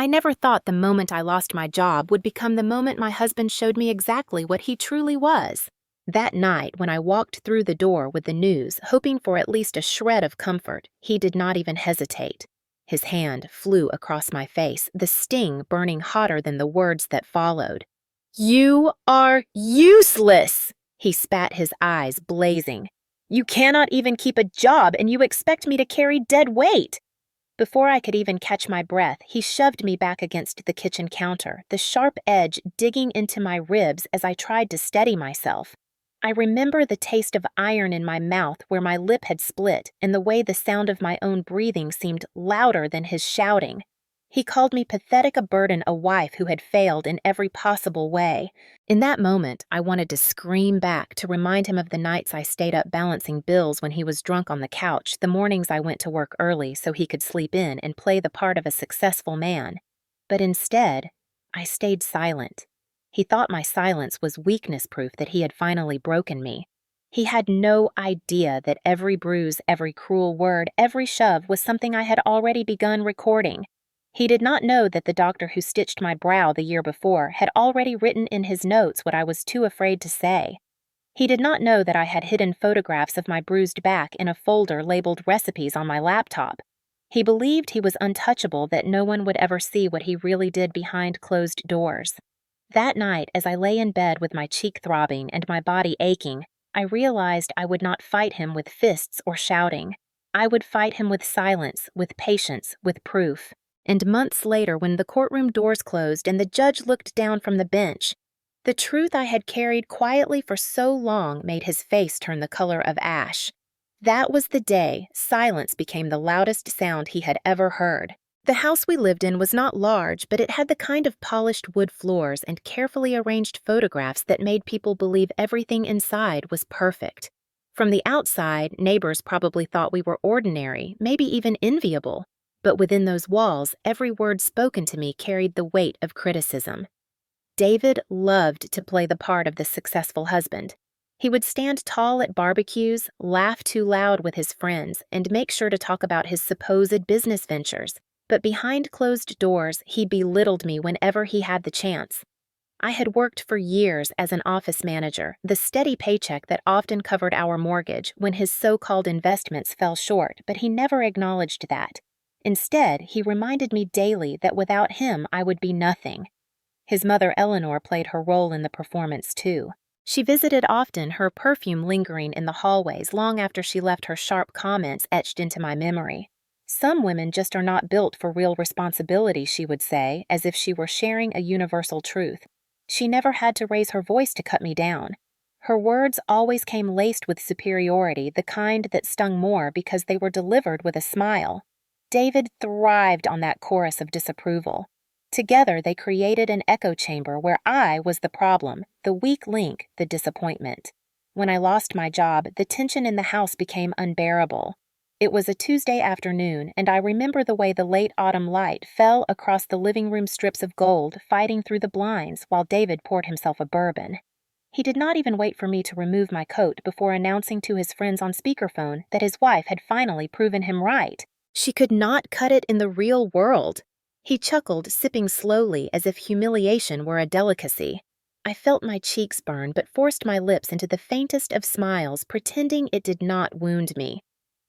I never thought the moment I lost my job would become the moment my husband showed me exactly what he truly was. That night, when I walked through the door with the news, hoping for at least a shred of comfort, he did not even hesitate. His hand flew across my face, the sting burning hotter than the words that followed. "You are useless!" He spat, his eyes blazing. "You cannot even keep a job, and you expect me to carry dead weight!" Before I could even catch my breath, he shoved me back against the kitchen counter, the sharp edge digging into my ribs as I tried to steady myself. I remember the taste of iron in my mouth where my lip had split, and the way the sound of my own breathing seemed louder than his shouting. He called me pathetic, a burden, a wife who had failed in every possible way. In that moment, I wanted to scream back to remind him of the nights I stayed up balancing bills when he was drunk on the couch, the mornings I went to work early so he could sleep in and play the part of a successful man. But instead, I stayed silent. He thought my silence was weakness proof that he had finally broken me. He had no idea that every bruise, every cruel word, every shove was something I had already begun recording. He did not know that the doctor who stitched my brow the year before had already written in his notes what I was too afraid to say. He did not know that I had hidden photographs of my bruised back in a folder labeled recipes on my laptop. He believed he was untouchable, that no one would ever see what he really did behind closed doors. That night, as I lay in bed with my cheek throbbing and my body aching, I realized I would not fight him with fists or shouting. I would fight him with silence, with patience, with proof. And months later, when the courtroom doors closed and the judge looked down from the bench, the truth I had carried quietly for so long made his face turn the color of ash. That was the day silence became the loudest sound he had ever heard. The house we lived in was not large, but it had the kind of polished wood floors and carefully arranged photographs that made people believe everything inside was perfect. From the outside, neighbors probably thought we were ordinary, maybe even enviable. But within those walls, every word spoken to me carried the weight of criticism. David loved to play the part of the successful husband. He would stand tall at barbecues, laugh too loud with his friends, and make sure to talk about his supposed business ventures. But behind closed doors, he belittled me whenever he had the chance. I had worked for years as an office manager, the steady paycheck that often covered our mortgage when his so-called investments fell short, but he never acknowledged that. Instead, he reminded me daily that without him I would be nothing. His mother Eleanor played her role in the performance too. She visited often, her perfume lingering in the hallways long after she left, her sharp comments etched into my memory. "Some women just are not built for real responsibility," she would say, as if she were sharing a universal truth. She never had to raise her voice to cut me down. Her words always came laced with superiority, the kind that stung more because they were delivered with a smile. David thrived on that chorus of disapproval. Together, they created an echo chamber where I was the problem, the weak link, the disappointment. When I lost my job, the tension in the house became unbearable. It was a Tuesday afternoon, and I remember the way the late autumn light fell across the living room strips of gold, fighting through the blinds while David poured himself a bourbon. He did not even wait for me to remove my coat before announcing to his friends on speakerphone that his wife had finally proven him right. She could not cut it in the real world. He chuckled, sipping slowly as if humiliation were a delicacy. I felt my cheeks burn, but forced my lips into the faintest of smiles, pretending it did not wound me.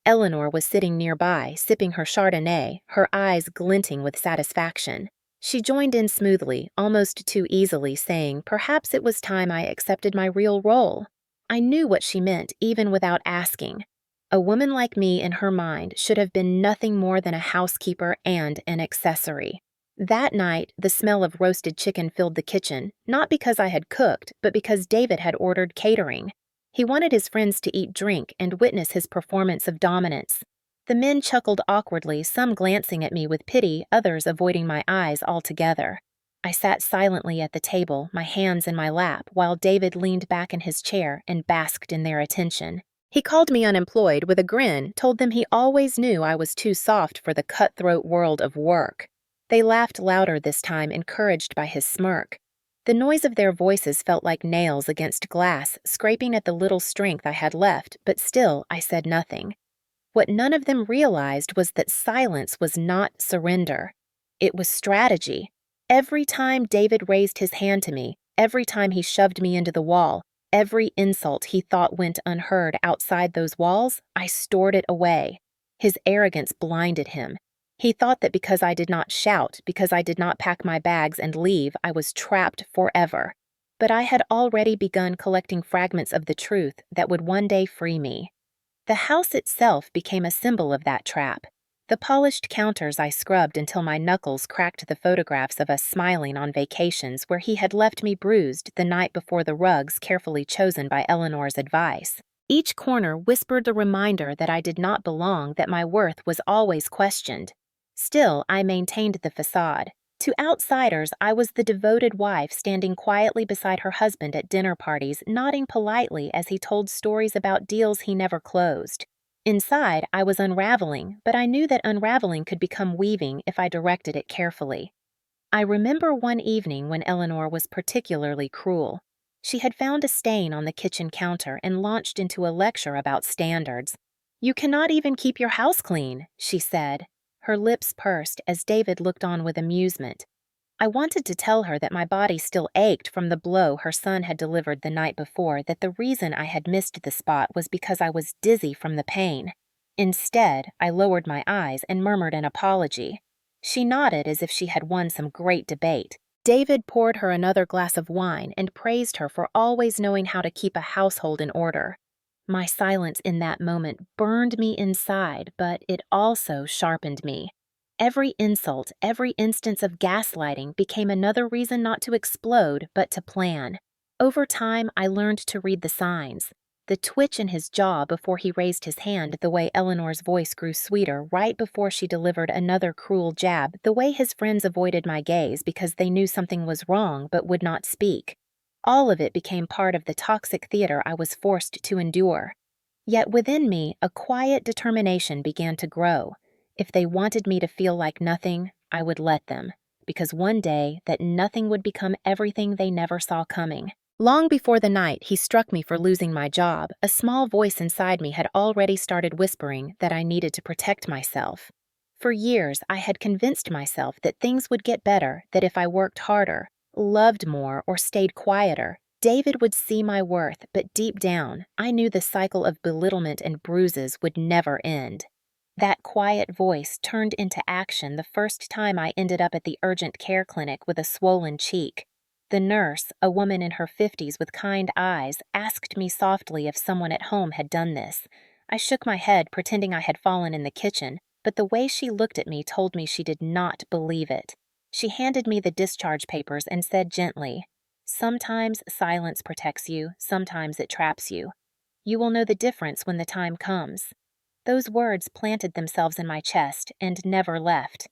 Eleanor was sitting nearby, sipping her Chardonnay, her eyes glinting with satisfaction. She joined in smoothly, almost too easily, saying perhaps it was time I accepted my real role. I knew what she meant, even without asking. A woman like me, in her mind, should have been nothing more than a housekeeper and an accessory. That night, the smell of roasted chicken filled the kitchen, not because I had cooked, but because David had ordered catering. He wanted his friends to eat, drink, and witness his performance of dominance. The men chuckled awkwardly, some glancing at me with pity, others avoiding my eyes altogether. I sat silently at the table, my hands in my lap, while David leaned back in his chair and basked in their attention. He called me unemployed with a grin, told them he always knew I was too soft for the cutthroat world of work. They laughed louder this time, encouraged by his smirk. The noise of their voices felt like nails against glass, scraping at the little strength I had left, but still I said nothing. What none of them realized was that silence was not surrender. It was strategy. Every time David raised his hand to me, every time he shoved me into the wall, every insult he thought went unheard outside those walls, I stored it away. His arrogance blinded him. He thought that because I did not shout, because I did not pack my bags and leave, I was trapped forever. But I had already begun collecting fragments of the truth that would one day free me. The house itself became a symbol of that trap. The polished counters I scrubbed until my knuckles cracked the photographs of us smiling on vacations where he had left me bruised the night before the rugs carefully chosen by Eleanor's advice. Each corner whispered the reminder that I did not belong, that my worth was always questioned. Still, I maintained the facade. To outsiders, I was the devoted wife standing quietly beside her husband at dinner parties, nodding politely as he told stories about deals he never closed. Inside, I was unraveling, but I knew that unraveling could become weaving if I directed it carefully. I remember one evening when Eleanor was particularly cruel. She had found a stain on the kitchen counter and launched into a lecture about standards. "You cannot even keep your house clean," she said. Her lips pursed as David looked on with amusement. I wanted to tell her that my body still ached from the blow her son had delivered the night before, that the reason I had missed the spot was because I was dizzy from the pain. Instead, I lowered my eyes and murmured an apology. She nodded as if she had won some great debate. David poured her another glass of wine and praised her for always knowing how to keep a household in order. My silence in that moment burned me inside, but it also sharpened me. Every insult, every instance of gaslighting became another reason not to explode, but to plan. Over time, I learned to read the signs. The twitch in his jaw before he raised his hand, the way Eleanor's voice grew sweeter right before she delivered another cruel jab, the way his friends avoided my gaze because they knew something was wrong but would not speak. All of it became part of the toxic theater I was forced to endure. Yet within me, a quiet determination began to grow. If they wanted me to feel like nothing, I would let them, because one day that nothing would become everything they never saw coming. Long before the night he struck me for losing my job, a small voice inside me had already started whispering that I needed to protect myself. For years, I had convinced myself that things would get better, that if I worked harder, loved more, or stayed quieter, David would see my worth, but deep down, I knew the cycle of belittlement and bruises would never end. That quiet voice turned into action the first time I ended up at the urgent care clinic with a swollen cheek. The nurse, a woman in her 50s with kind eyes, asked me softly if someone at home had done this. I shook my head, pretending I had fallen in the kitchen, but the way she looked at me told me she did not believe it. She handed me the discharge papers and said gently, "Sometimes silence protects you, sometimes it traps you. You will know the difference when the time comes." Those words planted themselves in my chest and never left.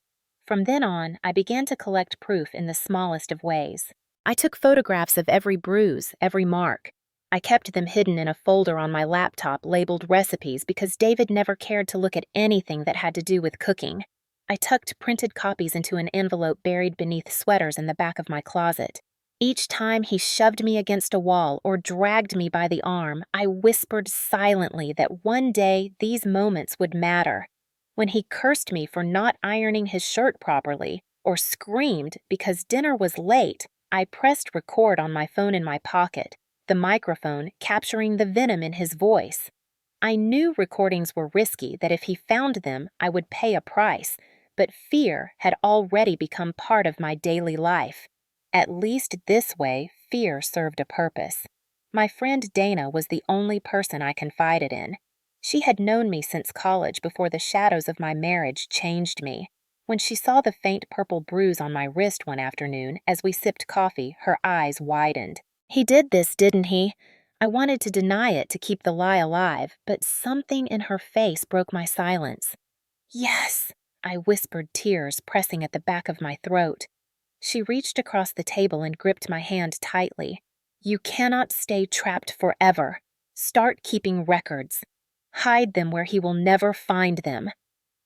From then on, I began to collect proof in the smallest of ways. I took photographs of every bruise, every mark. I kept them hidden in a folder on my laptop labeled recipes because David never cared to look at anything that had to do with cooking. I tucked printed copies into an envelope buried beneath sweaters in the back of my closet. Each time he shoved me against a wall or dragged me by the arm, I whispered silently that one day these moments would matter. When he cursed me for not ironing his shirt properly, or screamed because dinner was late, I pressed record on my phone in my pocket, the microphone capturing the venom in his voice. I knew recordings were risky, that if he found them, I would pay a price, but fear had already become part of my daily life. At least this way, fear served a purpose. My friend Dana was the only person I confided in. She had known me since college before the shadows of my marriage changed me. When she saw the faint purple bruise on my wrist one afternoon as we sipped coffee, her eyes widened. "He did this, didn't he?" I wanted to deny it to keep the lie alive, but something in her face broke my silence. "Yes," I whispered, tears pressing at the back of my throat. She reached across the table and gripped my hand tightly. "You cannot stay trapped forever. Start keeping records. Hide them where he will never find them."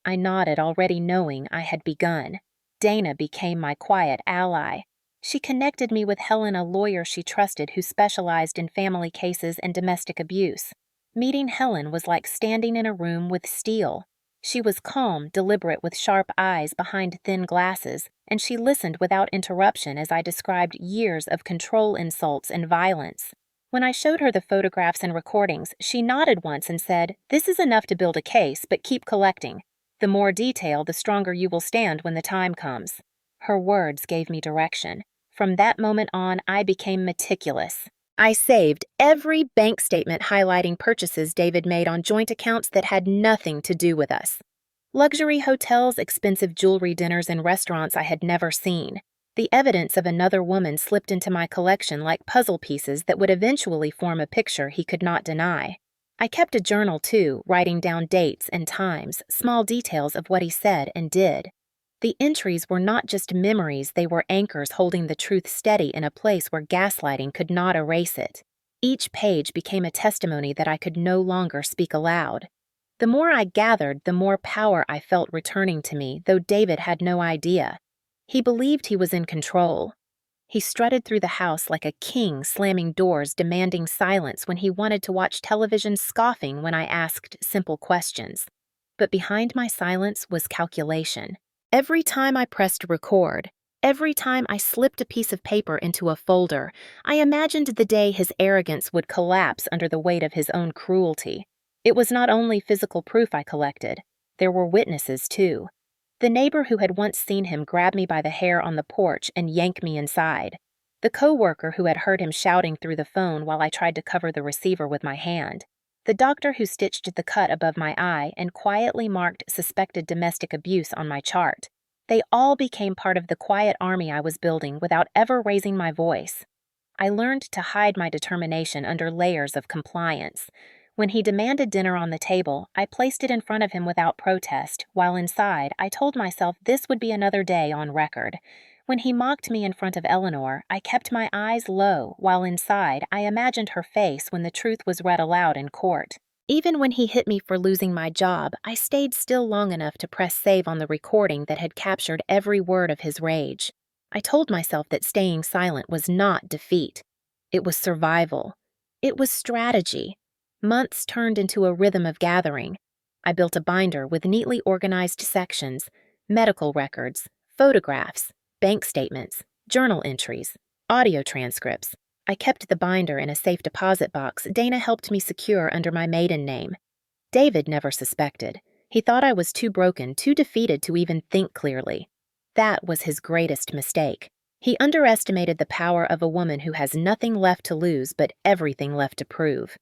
I nodded, already knowing I had begun. Dana became my quiet ally. She connected me with Helen, a lawyer she trusted who specialized in family cases and domestic abuse. Meeting Helen was like standing in a room with steel. She was calm, deliberate, with sharp eyes behind thin glasses, and she listened without interruption as I described years of control insults and violence. When I showed her the photographs and recordings, she nodded once and said, "This is enough to build a case, but keep collecting. The more detail, the stronger you will stand when the time comes." Her words gave me direction. From that moment on, I became meticulous. I saved every bank statement highlighting purchases David made on joint accounts that had nothing to do with us. Luxury hotels, expensive jewelry dinners, and restaurants I had never seen. The evidence of another woman slipped into my collection like puzzle pieces that would eventually form a picture he could not deny. I kept a journal too, writing down dates and times, small details of what he said and did. The entries were not just memories, they were anchors holding the truth steady in a place where gaslighting could not erase it. Each page became a testimony that I could no longer speak aloud. The more I gathered, the more power I felt returning to me, though David had no idea. He believed he was in control. He strutted through the house like a king, slamming doors, demanding silence when he wanted to watch television, scoffing when I asked simple questions. But behind my silence was calculation. Every time I pressed record, every time I slipped a piece of paper into a folder, I imagined the day his arrogance would collapse under the weight of his own cruelty. It was not only physical proof I collected. There were witnesses, too. The neighbor who had once seen him grab me by the hair on the porch and yank me inside. The coworker who had heard him shouting through the phone while I tried to cover the receiver with my hand. The doctor who stitched the cut above my eye and quietly marked suspected domestic abuse on my chart. They all became part of the quiet army I was building without ever raising my voice. I learned to hide my determination under layers of compliance. When he demanded dinner on the table, I placed it in front of him without protest, while inside, I told myself this would be another day on record. When he mocked me in front of Eleanor, I kept my eyes low, while inside, I imagined her face when the truth was read aloud in court. Even when he hit me for losing my job, I stayed still long enough to press save on the recording that had captured every word of his rage. I told myself that staying silent was not defeat. It was survival. It was strategy. Months turned into a rhythm of gathering. I built a binder with neatly organized sections, medical records, photographs, bank statements, journal entries, audio transcripts. I kept the binder in a safe deposit box Dana helped me secure under my maiden name. David never suspected. He thought I was too broken, too defeated to even think clearly. That was his greatest mistake. He underestimated the power of a woman who has nothing left to lose but everything left to prove.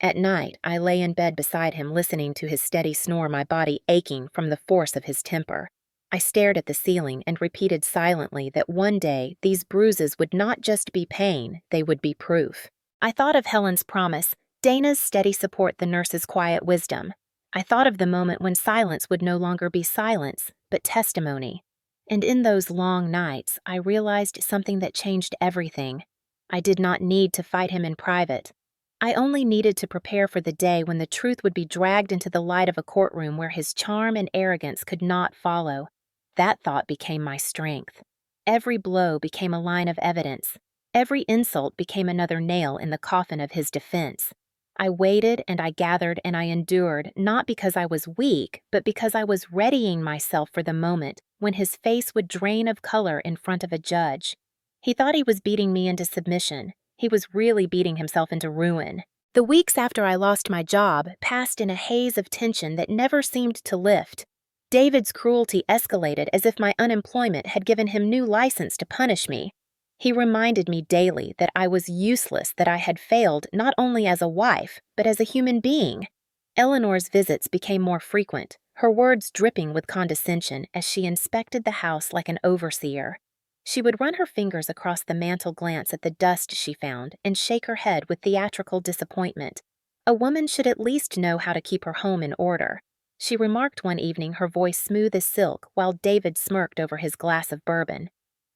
At night, I lay in bed beside him listening to his steady snore, my body aching from the force of his temper. I stared at the ceiling and repeated silently that one day these bruises would not just be pain, they would be proof. I thought of Helen's promise, Dana's steady support, the nurse's quiet wisdom. I thought of the moment when silence would no longer be silence, but testimony. And in those long nights, I realized something that changed everything. I did not need to fight him in private. I only needed to prepare for the day when the truth would be dragged into the light of a courtroom where his charm and arrogance could not follow. That thought became my strength. Every blow became a line of evidence. Every insult became another nail in the coffin of his defense. I waited and I gathered and I endured, not because I was weak, but because I was readying myself for the moment when his face would drain of color in front of a judge. He thought he was beating me into submission. He was really beating himself into ruin. The weeks after I lost my job passed in a haze of tension that never seemed to lift. David's cruelty escalated as if my unemployment had given him new license to punish me. He reminded me daily that I was useless, that I had failed not only as a wife, but as a human being. Eleanor's visits became more frequent, her words dripping with condescension as she inspected the house like an overseer. She would run her fingers across the mantel, glance at the dust she found, and shake her head with theatrical disappointment. A woman should at least know how to keep her home in order. She remarked one evening, her voice smooth as silk, while David smirked over his glass of bourbon.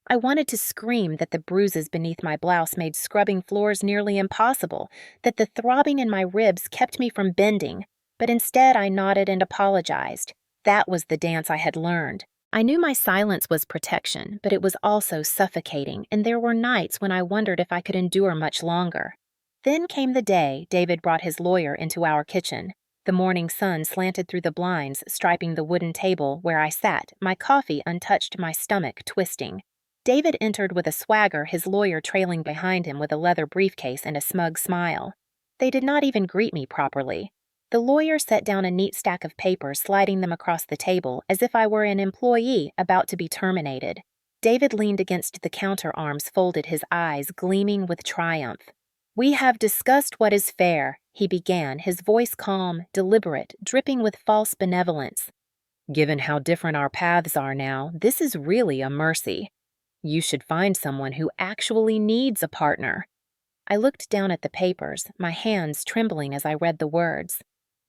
I wanted to scream that the bruises beneath my blouse made scrubbing floors nearly impossible, that the throbbing in my ribs kept me from bending, but instead I nodded and apologized. That was the dance I had learned. I knew my silence was protection, but it was also suffocating, and there were nights when I wondered if I could endure much longer. Then came the day David brought his lawyer into our kitchen. The morning sun slanted through the blinds, striping the wooden table where I sat, my coffee untouched, my stomach twisting. David entered with a swagger, his lawyer trailing behind him with a leather briefcase and a smug smile. They did not even greet me properly. The lawyer set down a neat stack of papers, sliding them across the table as if I were an employee about to be terminated. David leaned against the counter, arms folded, his eyes gleaming with triumph. "We have discussed what is fair," he began, his voice calm, deliberate, dripping with false benevolence. "Given how different our paths are now, this is really a mercy. You should find someone who actually needs a partner." I looked down at the papers, my hands trembling as I read the words.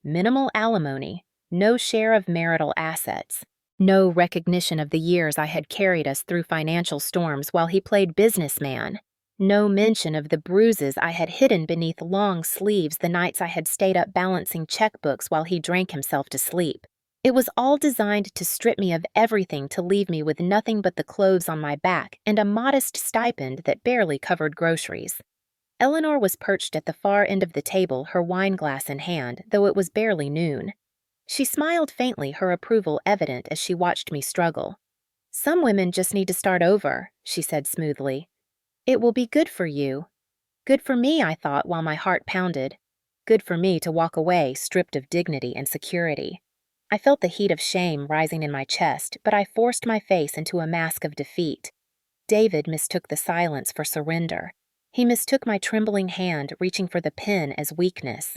Minimal alimony, no share of marital assets, no recognition of the years I had carried us through financial storms while he played businessman, no mention of the bruises I had hidden beneath long sleeves the nights I had stayed up balancing checkbooks while he drank himself to sleep. It was all designed to strip me of everything, to leave me with nothing but the clothes on my back and a modest stipend that barely covered groceries. Eleanor was perched at the far end of the table, her wine glass in hand, though it was barely noon. She smiled faintly, her approval evident as she watched me struggle. "Some women just need to start over," she said smoothly. "It will be good for you." Good for me, I thought while my heart pounded. Good for me to walk away stripped of dignity and security. I felt the heat of shame rising in my chest, but I forced my face into a mask of defeat. David mistook the silence for surrender. He mistook my trembling hand reaching for the pen as weakness.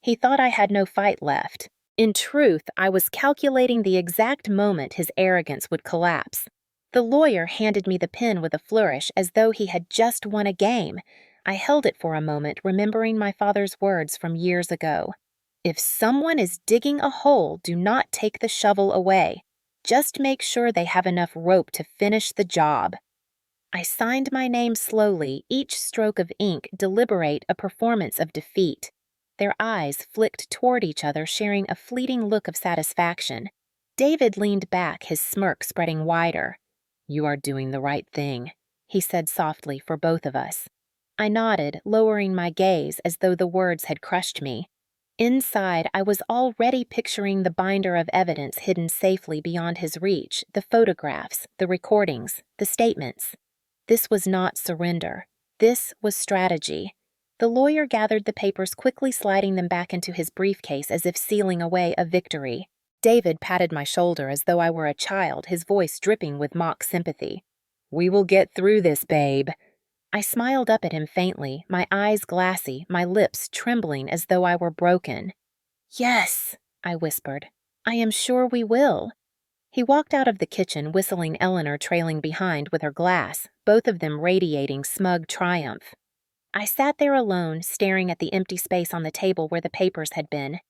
He thought I had no fight left. In truth, I was calculating the exact moment his arrogance would collapse. The lawyer handed me the pen with a flourish as though he had just won a game. I held it for a moment, remembering my father's words from years ago. "If someone is digging a hole, do not take the shovel away. Just make sure they have enough rope to finish the job." I signed my name slowly, each stroke of ink deliberate, a performance of defeat. Their eyes flicked toward each other, sharing a fleeting look of satisfaction. David leaned back, his smirk spreading wider. "You are doing the right thing," he said softly, for both of us. I nodded, lowering my gaze as though the words had crushed me. Inside, I was already picturing the binder of evidence hidden safely beyond his reach, the photographs, the recordings, the statements. This was not surrender. This was strategy. The lawyer gathered the papers, quickly sliding them back into his briefcase as if sealing away a victory. David patted my shoulder as though I were a child, his voice dripping with mock sympathy. "We will get through this, babe." I smiled up at him faintly, my eyes glassy, my lips trembling as though I were broken. "Yes," I whispered. "I am sure we will." He walked out of the kitchen, whistling, Eleanor trailing behind with her glass, both of them radiating smug triumph. I sat there alone, staring at the empty space on the table where the papers had been.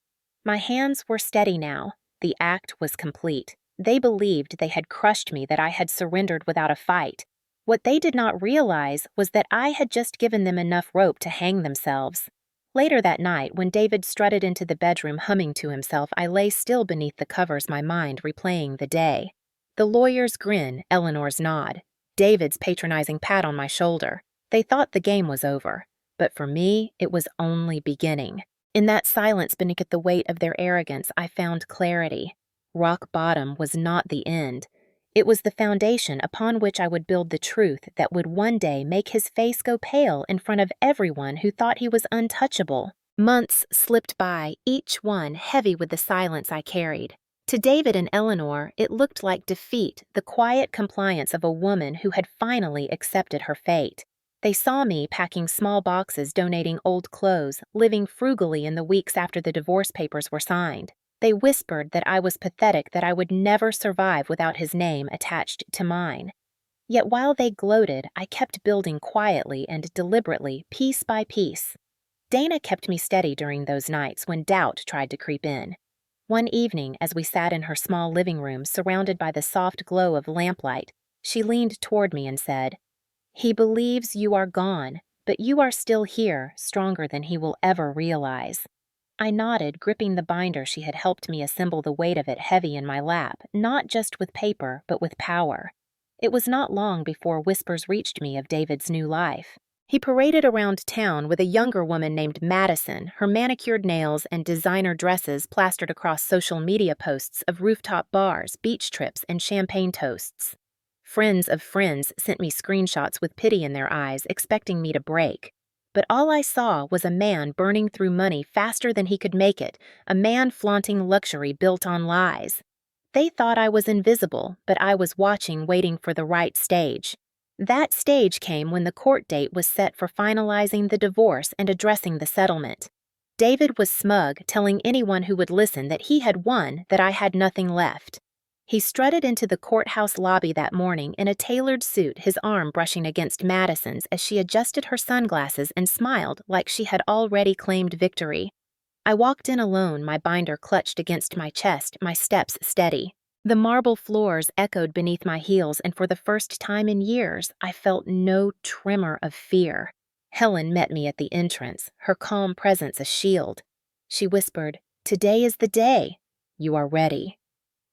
My hands were steady now. The act was complete. They believed they had crushed me, that I had surrendered without a fight. What they did not realize was that I had just given them enough rope to hang themselves. Later that night, when David strutted into the bedroom humming to himself, I lay still beneath the covers, my mind replaying the day. The lawyer's grin, Eleanor's nod, David's patronizing pat on my shoulder. They thought the game was over, but for me, it was only beginning. In that silence beneath the weight of their arrogance, I found clarity. Rock bottom was not the end. It was the foundation upon which I would build the truth that would one day make his face go pale in front of everyone who thought he was untouchable. Months slipped by, each one heavy with the silence I carried. To David and Eleanor, it looked like defeat, the quiet compliance of a woman who had finally accepted her fate. They saw me packing small boxes, donating old clothes, living frugally in the weeks after the divorce papers were signed. They whispered that I was pathetic, that I would never survive without his name attached to mine. Yet while they gloated, I kept building quietly and deliberately, piece by piece. Dana kept me steady during those nights when doubt tried to creep in. One evening, as we sat in her small living room surrounded by the soft glow of lamplight, she leaned toward me and said, "He believes you are gone, but you are still here, stronger than he will ever realize." I nodded, gripping the binder she had helped me assemble, the weight of it heavy in my lap, not just with paper, but with power. It was not long before whispers reached me of David's new life. He paraded around town with a younger woman named Madison, her manicured nails and designer dresses plastered across social media posts of rooftop bars, beach trips, and champagne toasts. Friends of friends sent me screenshots with pity in their eyes, expecting me to break. But all I saw was a man burning through money faster than he could make it, a man flaunting luxury built on lies. They thought I was invisible, but I was watching, waiting for the right stage. That stage came when the court date was set for finalizing the divorce and addressing the settlement. David was smug, telling anyone who would listen that he had won, that I had nothing left. He strutted into the courthouse lobby that morning in a tailored suit, his arm brushing against Madison's as she adjusted her sunglasses and smiled like she had already claimed victory. I walked in alone, my binder clutched against my chest, my steps steady. The marble floors echoed beneath my heels, and for the first time in years, I felt no tremor of fear. Helen met me at the entrance, her calm presence a shield. She whispered, "Today is the day. You are ready."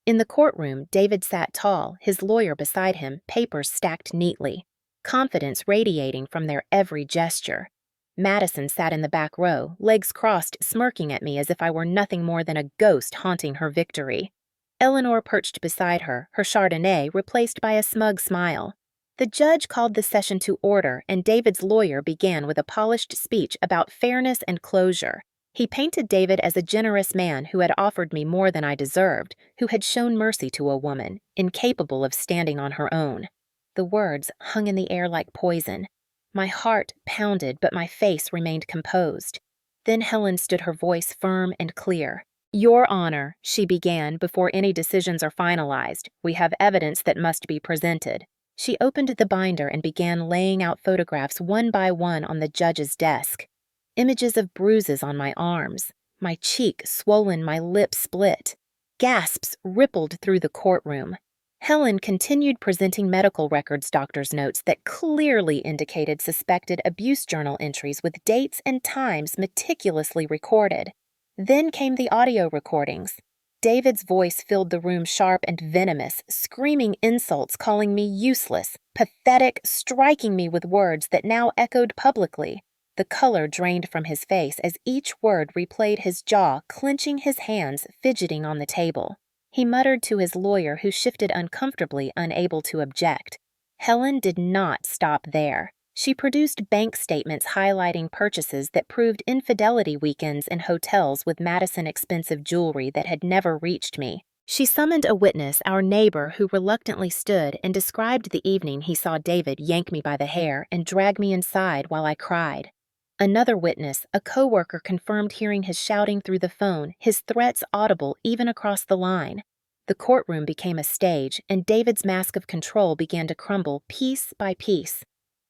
In the courtroom, David sat tall, his lawyer beside him, papers stacked neatly, confidence radiating from their every gesture. Madison sat in the back row, legs crossed, smirking at me as if I were nothing more than a ghost haunting her victory. Eleanor perched beside her, her Chardonnay replaced by a smug smile. The judge called the session to order, and David's lawyer began with a polished speech about fairness and closure. He painted David as a generous man who had offered me more than I deserved, who had shown mercy to a woman, incapable of standing on her own. The words hung in the air like poison. My heart pounded, but my face remained composed. Then Helen stood, her voice firm and clear. "Your Honor," she began, "before any decisions are finalized, we have evidence that must be presented." She opened the binder and began laying out photographs one by one on the judge's desk. Images of bruises on my arms, my cheek swollen, my lip split. Gasps rippled through the courtroom. Helen continued presenting medical records, doctor's notes that clearly indicated suspected abuse journal entries with dates and times meticulously recorded. Then came the audio recordings. David's voice filled the room sharp and venomous, screaming insults, calling me useless, pathetic, striking me with words that now echoed publicly. The color drained from his face as each word replayed his jaw, clenching his hands, fidgeting on the table. He muttered to his lawyer, who shifted uncomfortably, unable to object. Helen did not stop there. She produced bank statements highlighting purchases that proved infidelity weekends in hotels with Madison expensive jewelry that had never reached me. She summoned a witness, our neighbor, who reluctantly stood and described the evening he saw David yank me by the hair and drag me inside while I cried. Another witness, a coworker, confirmed hearing his shouting through the phone, his threats audible even across the line. The courtroom became a stage, and David's mask of control began to crumble piece by piece.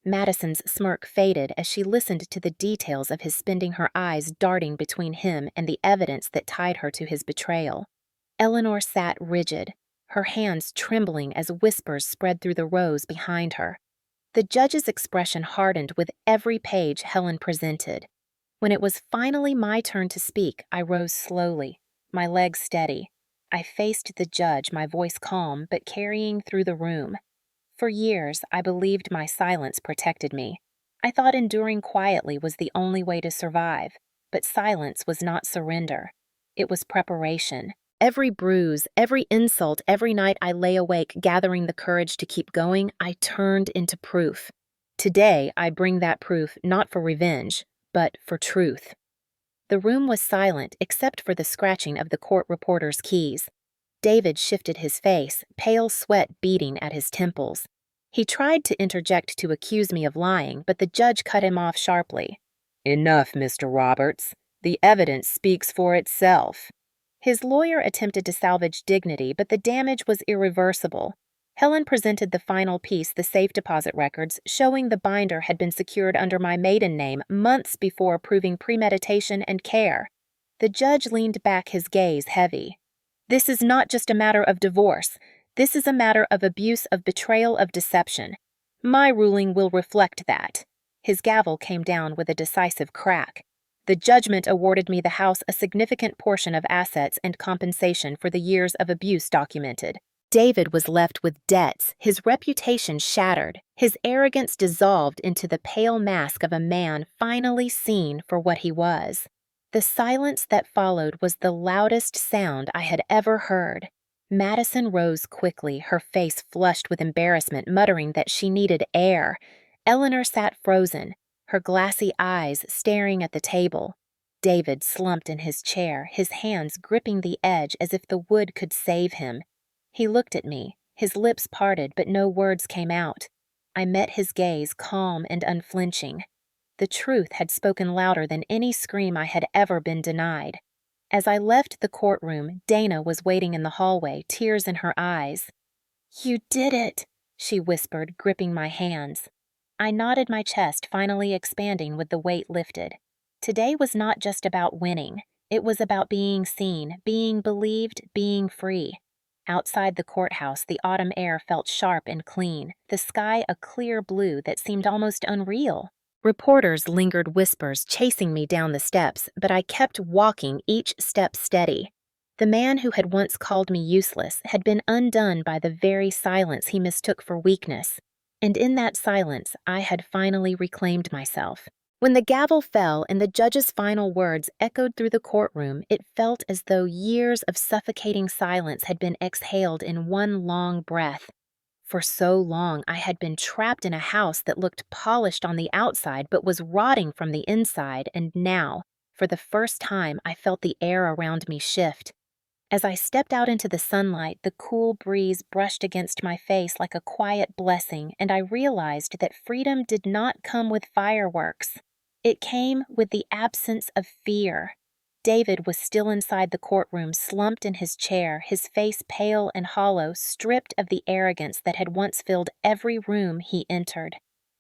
Madison's smirk faded as she listened to the details of his spending, her eyes darting between him and the evidence that tied her to his betrayal. Eleanor sat rigid, her hands trembling as whispers spread through the rows behind her. The judge's expression hardened with every page Helen presented. When it was finally my turn to speak, I rose slowly, my legs steady. I faced the judge, my voice calm but carrying through the room. For years, I believed my silence protected me. I thought enduring quietly was the only way to survive, but silence was not surrender. It was preparation. Every bruise, every insult, every night I lay awake gathering the courage to keep going, I turned into proof. Today, I bring that proof not for revenge, but for truth. The room was silent except for the scratching of the court reporter's keys. David shifted his face, pale sweat beading at his temples. He tried to interject to accuse me of lying, but the judge cut him off sharply. "Enough, Mr. Roberts. The evidence speaks for itself." His lawyer attempted to salvage dignity, but the damage was irreversible. Helen presented the final piece, the safe deposit records, showing the binder had been secured under my maiden name months before, proving premeditation and care. The judge leaned back, his gaze heavy. "This is not just a matter of divorce. This is a matter of abuse, of betrayal, of deception. My ruling will reflect that." His gavel came down with a decisive crack. The judgment awarded me the house, a significant portion of assets, and compensation for the years of abuse documented. David was left with debts, his reputation shattered, his arrogance dissolved into the pale mask of a man finally seen for what he was. The silence that followed was the loudest sound I had ever heard. Madison rose quickly, her face flushed with embarrassment, muttering that she needed air. Eleanor sat frozen, her glassy eyes staring at the table. David slumped in his chair, his hands gripping the edge as if the wood could save him. He looked at me, his lips parted, but no words came out. I met his gaze, calm and unflinching. The truth had spoken louder than any scream I had ever been denied. As I left the courtroom, Dana was waiting in the hallway, tears in her eyes. "You did it," she whispered, gripping my hands. I nodded, my chest finally expanding with the weight lifted. Today was not just about winning. It was about being seen, being believed, being free. Outside the courthouse, the autumn air felt sharp and clean, the sky a clear blue that seemed almost unreal. Reporters lingered whispers, chasing me down the steps, but I kept walking, each step steady. The man who had once called me useless had been undone by the very silence he mistook for weakness. And in that silence, I had finally reclaimed myself. When the gavel fell and the judge's final words echoed through the courtroom, it felt as though years of suffocating silence had been exhaled in one long breath. For so long, I had been trapped in a house that looked polished on the outside but was rotting from the inside, and now, for the first time, I felt the air around me shift. As I stepped out into the sunlight, the cool breeze brushed against my face like a quiet blessing, and I realized that freedom did not come with fireworks. It came with the absence of fear. David was still inside the courtroom, slumped in his chair, his face pale and hollow, stripped of the arrogance that had once filled every room he entered.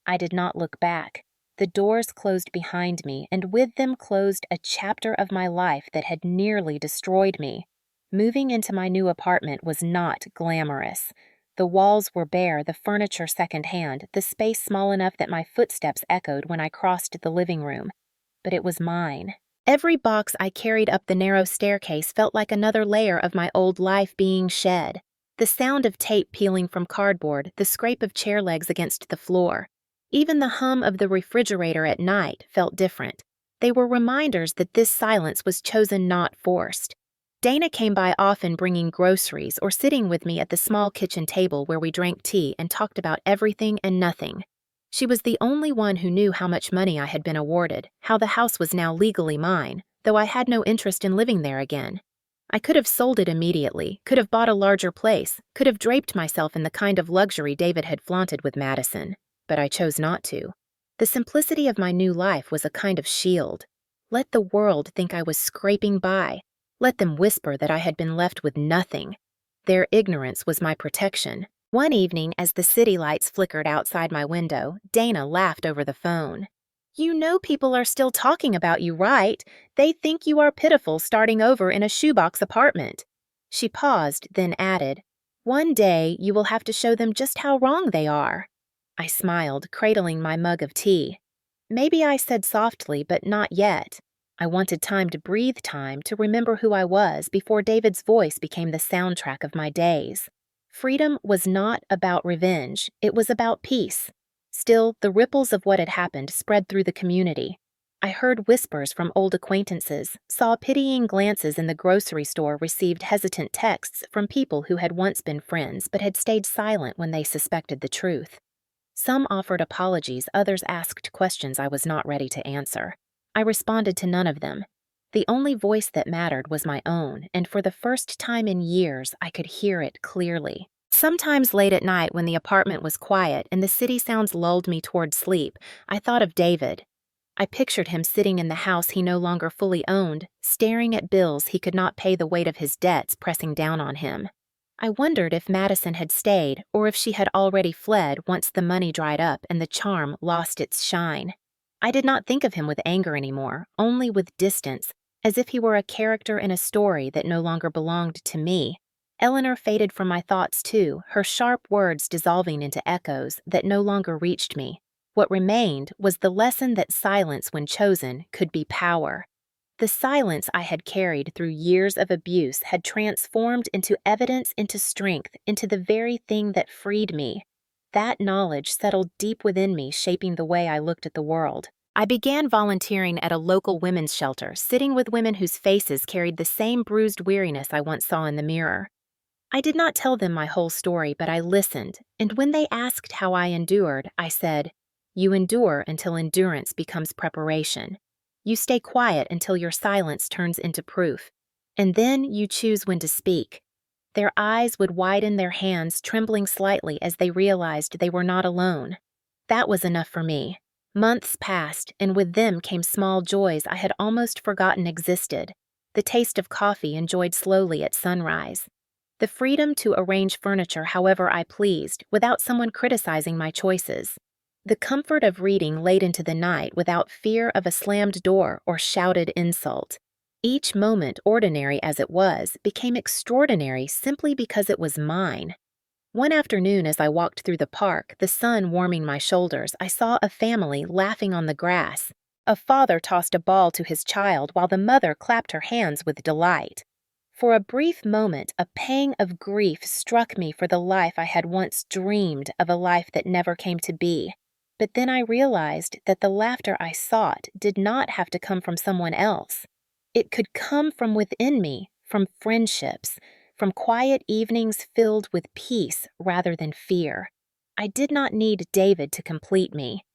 I did not look back. The doors closed behind me, and with them closed a chapter of my life that had nearly destroyed me. Moving into my new apartment was not glamorous. The walls were bare, the furniture secondhand, the space small enough that my footsteps echoed when I crossed the living room. But it was mine. Every box I carried up the narrow staircase felt like another layer of my old life being shed. The sound of tape peeling from cardboard, the scrape of chair legs against the floor. Even the hum of the refrigerator at night felt different. They were reminders that this silence was chosen, not forced. Dana came by often bringing groceries or sitting with me at the small kitchen table where we drank tea and talked about everything and nothing. She was the only one who knew how much money I had been awarded, how the house was now legally mine, though I had no interest in living there again. I could have sold it immediately, could have bought a larger place, could have draped myself in the kind of luxury David had flaunted with Madison, but I chose not to. The simplicity of my new life was a kind of shield. Let the world think I was scraping by. Let them whisper that I had been left with nothing. Their ignorance was my protection. One evening, as the city lights flickered outside my window, Dana laughed over the phone. "You know people are still talking about you, right? They think you are pitiful starting over in a shoebox apartment." She paused, then added, "One day you will have to show them just how wrong they are." I smiled, cradling my mug of tea. Maybe I said softly, but not yet. I wanted time to breathe, time to remember who I was before David's voice became the soundtrack of my days. Freedom was not about revenge, it was about peace. Still, the ripples of what had happened spread through the community. I heard whispers from old acquaintances, saw pitying glances in the grocery store, received hesitant texts from people who had once been friends but had stayed silent when they suspected the truth. Some offered apologies, others asked questions I was not ready to answer. I responded to none of them. The only voice that mattered was my own, and for the first time in years, I could hear it clearly. Sometimes late at night when the apartment was quiet and the city sounds lulled me toward sleep, I thought of David. I pictured him sitting in the house he no longer fully owned, staring at bills he could not pay, the weight of his debts pressing down on him. I wondered if Madison had stayed or if she had already fled once the money dried up and the charm lost its shine. I did not think of him with anger anymore, only with distance, as if he were a character in a story that no longer belonged to me. Eleanor faded from my thoughts too, her sharp words dissolving into echoes that no longer reached me. What remained was the lesson that silence, when chosen, could be power. The silence I had carried through years of abuse had transformed into evidence, into strength, into the very thing that freed me. That knowledge settled deep within me, shaping the way I looked at the world. I began volunteering at a local women's shelter, sitting with women whose faces carried the same bruised weariness I once saw in the mirror. I did not tell them my whole story, but I listened, and when they asked how I endured, I said, "You endure until endurance becomes preparation. You stay quiet until your silence turns into proof, and then you choose when to speak." Their eyes would widen, their hands trembling slightly as they realized they were not alone. That was enough for me. Months passed, and with them came small joys I had almost forgotten existed. The taste of coffee enjoyed slowly at sunrise. The freedom to arrange furniture however I pleased without someone criticizing my choices. The comfort of reading late into the night without fear of a slammed door or shouted insult. Each moment, ordinary as it was, became extraordinary simply because it was mine. One afternoon as I walked through the park, the sun warming my shoulders, I saw a family laughing on the grass. A father tossed a ball to his child while the mother clapped her hands with delight. For a brief moment, a pang of grief struck me for the life I had once dreamed of, a life that never came to be. But then I realized that the laughter I sought did not have to come from someone else. It could come from within me, from friendships, from quiet evenings filled with peace rather than fear. I did not need David to complete me.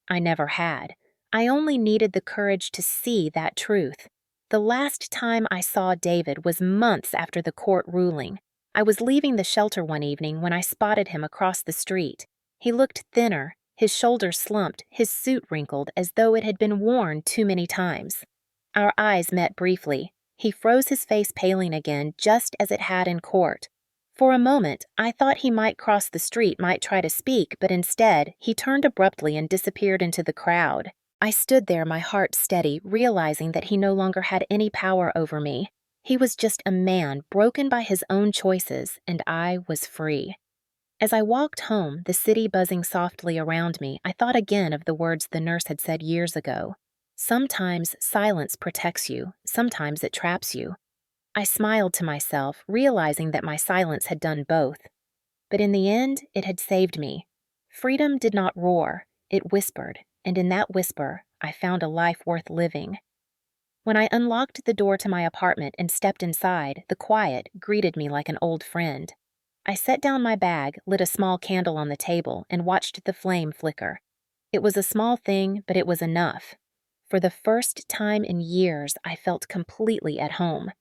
I never had. I only needed the courage to see that truth. The last time I saw David was months after the court ruling. I was leaving the shelter one evening when I spotted him across the street. He looked thinner, his shoulders slumped, his suit wrinkled as though it had been worn too many times. Our eyes met briefly. He froze, his face paling again, just as it had in court. For a moment, I thought he might cross the street, might try to speak, but instead, he turned abruptly and disappeared into the crowd. I stood there, my heart steady, realizing that he no longer had any power over me. He was just a man broken by his own choices, and I was free. As I walked home, the city buzzing softly around me, I thought again of the words the nurse had said years ago. Sometimes silence protects you, sometimes it traps you. I smiled to myself, realizing that my silence had done both. But in the end, it had saved me. Freedom did not roar, it whispered, and in that whisper, I found a life worth living. When I unlocked the door to my apartment and stepped inside, the quiet greeted me like an old friend. I set down my bag, lit a small candle on the table, and watched the flame flicker. It was a small thing, but it was enough. For the first time in years, I felt completely at home.